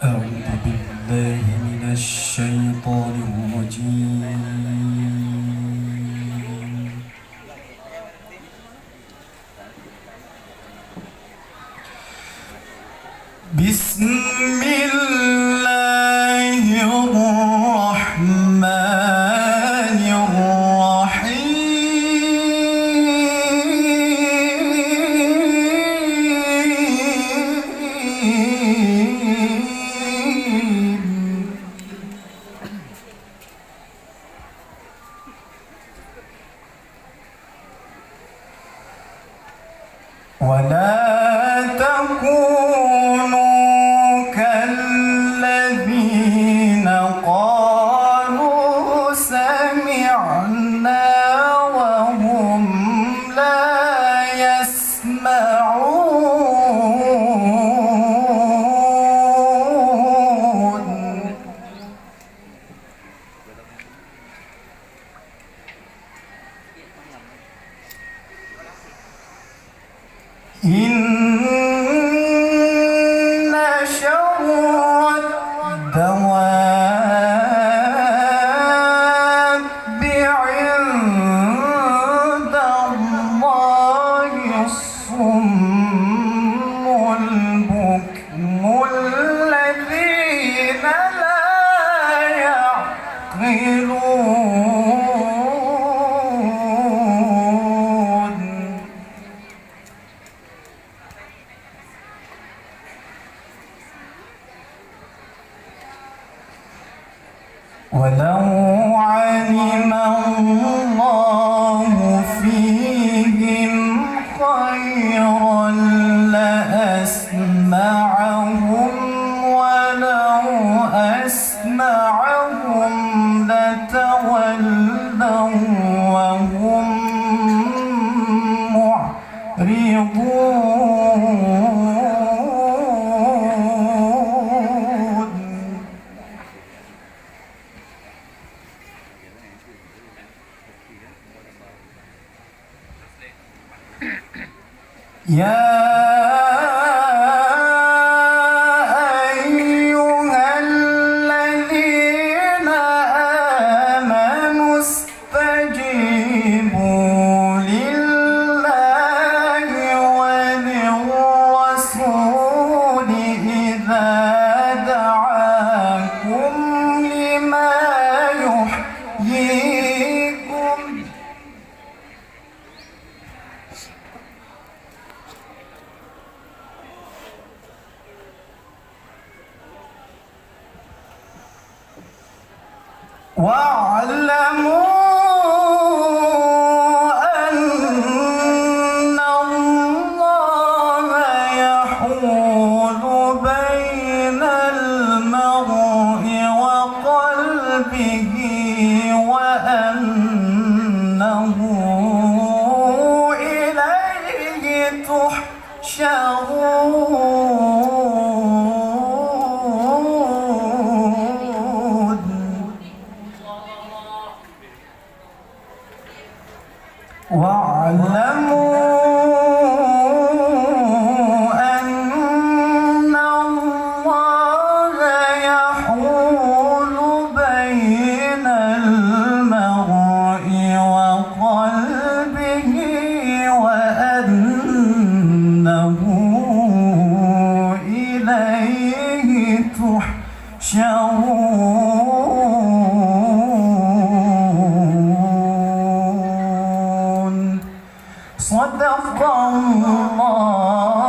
أعوذ بالله من الشيطان الرجيم. بسم الله الرحمن الرحيم. ولا تكونوا كالذين قالوا سمعنا وهم لا يسمعون. إن شر الدواب عند الله الصم البكم الذين لا يعقلون. ولو علم الله فيهم خيرا لأسمعهم ولو أسمعهم لتولوا وهم معرضون. يا أيها الذين آمنوا استجيبوا لله وللرسول إذا دعاكم لما يحييكم. واعلموا أن الله يحول بين المرء وقلبه وأنه إليه تحشرون. واعلموا أن الله يحول بين المرء وقلبه وأنه إليه تحشرون. صدق الله